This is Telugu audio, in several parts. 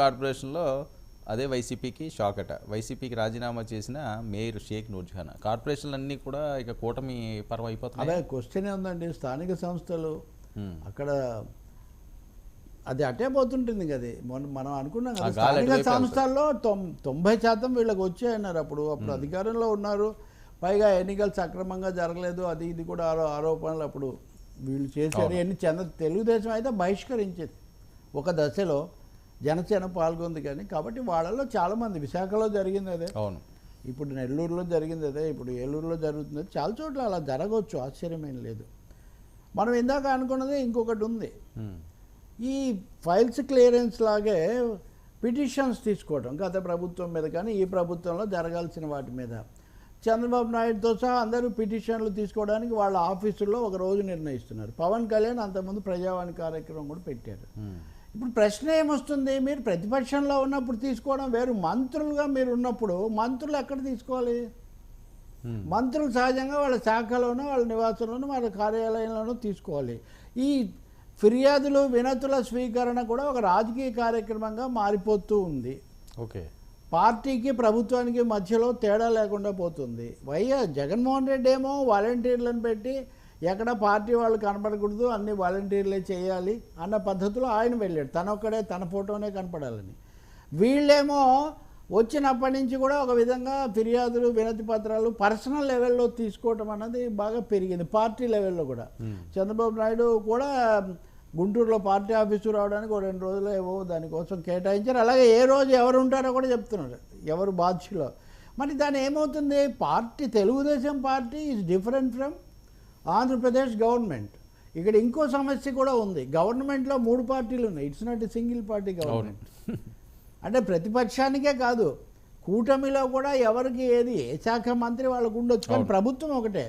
కార్పొరేషన్లో అదే వైసీపీకి షాక్ అట. వైసీపీకి రాజీనామా చేసిన మేయర్ షేక్ నూర్జహాన్. కార్పొరేషన్లన్నీ కూడా ఇక కూటమి పరం అయిపోతున్నాయి. అదే క్వశ్చనే ఉందండి. స్థానిక సంస్థలు అక్కడ అది అట్టే పోతుంటుంది కదా. మనం అనుకున్నాం కదా, స్థానిక సంస్థల్లో 90% వీళ్ళకి వచ్చాయన్నారు. అప్పుడు అధికారంలో ఉన్నారు. పైగా ఎన్నికలు సక్రమంగా జరగలేదు, అది ఇది కూడా ఆరోపణలు అప్పుడు వీళ్ళు చేశారు. తెలుగుదేశం అయితే బహిష్కరించేది ఒక దశలో. జనసేన పాల్గొంది కానీ, కాబట్టి వాళ్ళలో చాలామంది, విశాఖలో జరిగింది అదే, అవును, ఇప్పుడు నెల్లూరులో జరిగింది అదే, ఇప్పుడు ఏలూరులో జరుగుతుంది. చాలా చోట్ల అలా జరగవచ్చు, ఆశ్చర్యమేం లేదు. మనం ఇందాక అనుకున్నది ఇంకొకటి ఉంది. ఈ ఫైల్స్ క్లియరెన్స్ లాగే పిటిషన్స్ తీసుకోవడం గత ప్రభుత్వం మీద కానీ ఈ ప్రభుత్వంలో జరగాల్సిన వాటి మీద చంద్రబాబు నాయుడుతో సహా అందరూ పిటిషన్లు తీసుకోవడానికి వాళ్ళ ఆఫీసుల్లో ఒక రోజు నిర్ణయిస్తున్నారు. పవన్ కళ్యాణ్ అంతకుముందు ప్రజావాణి కార్యక్రమం కూడా పెట్టారు. ఇప్పుడు ప్రశ్న ఏమొస్తుంది, మీరు ప్రతిపక్షంలో ఉన్నప్పుడు తీసుకోవడం వేరు, మంత్రులుగా మీరు ఉన్నప్పుడు మంత్రులు ఎక్కడ తీసుకోవాలి? మంత్రులు సహజంగా వాళ్ళ శాఖలోనూ వాళ్ళ నివాసంలోనూ వాళ్ళ కార్యాలయంలోనూ తీసుకోవాలి. ఈ ఫిర్యాదులు వినతుల స్వీకరణ కూడా ఒక రాజకీయ కార్యక్రమంగా మారిపోతూ ఉంది. ఓకే, పార్టీకి ప్రభుత్వానికి మధ్యలో తేడా లేకుండా పోతుంది. జగన్మోహన్ రెడ్డి ఏమో వాలంటీర్లను పెట్టి ఎక్కడ పార్టీ వాళ్ళు కనపడకూడదు, అన్ని వాలంటీర్లే చేయాలి అన్న పద్ధతిలో ఆయన వెళ్ళాడు. తనొక్కడే తన ఫోటోనే కనపడాలని. వీళ్ళేమో వచ్చినప్పటి నుంచి కూడా ఒక విధంగా ఫిర్యాదులు వినతి పత్రాలు పర్సనల్ లెవెల్లో తీసుకోవటం అన్నది బాగా పెరిగింది, పార్టీ లెవెల్లో కూడా. చంద్రబాబు నాయుడు కూడా గుంటూరులో పార్టీ ఆఫీసు రావడానికి ఒక 2 రోజులు ఏవో దానికోసం కేటాయించారు. అలాగే ఏ రోజు ఎవరు ఉంటారో కూడా చెప్తున్నారు, ఎవరు బాధ్యులో. మరి దాని ఏమవుతుంది, party Telugu Desam party is different from Andhra Pradesh government. ఇక్కడ ఇంకో సమస్య కూడా ఉంది. గవర్నమెంట్లో 3 పార్టీలు ఉన్నాయి, it's not a single party government. అంటే ప్రతిపక్షానికే కాదు, కూటమిలో కూడా ఎవరికి ఏది ఏ శాఖ మంత్రి వాళ్ళకు ఉండొచ్చు, కానీ ప్రభుత్వం ఒకటే.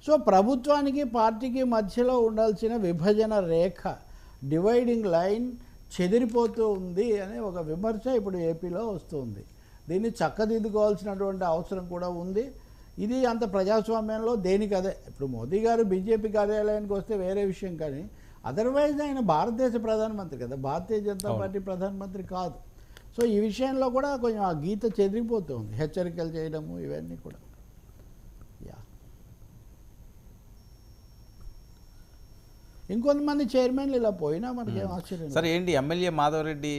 సో ప్రభుత్వానికి పార్టీకి మధ్యలో ఉండాల్సిన విభజన రేఖ, డివైడింగ్ లైన్ చెదిరిపోతూ ఉంది అనే ఒక విమర్శ ఇప్పుడు ఏపీలో వస్తుంది. దీన్ని చక్కదిద్దుకోవాల్సినటువంటి అవసరం కూడా ఉంది. ఇది అంత ప్రజాస్వామ్యంలో దేనికదే. ఇప్పుడు మోదీ గారు బీజేపీ కార్యాలయానికి వస్తే వేరే విషయం, కానీ అదర్వైజ్ ఆయన భారతదేశ ప్రధానమంత్రి కదా, భారతీయ జనతా పార్టీ ప్రధానమంత్రి కాదు. సో ఈ విషయంలో కూడా కొంచెం ఆ గీత చెదిరిపోతుంది, హెచ్చరికలు చేయడము ఇవన్నీ కూడా. ఇంకొంతమంది చైర్మన్లు ఇలా పోయినా మనకేం ఆశ్చర్యం. సరే ఏంటి, ఎమ్మెల్యే మాధవరెడ్డి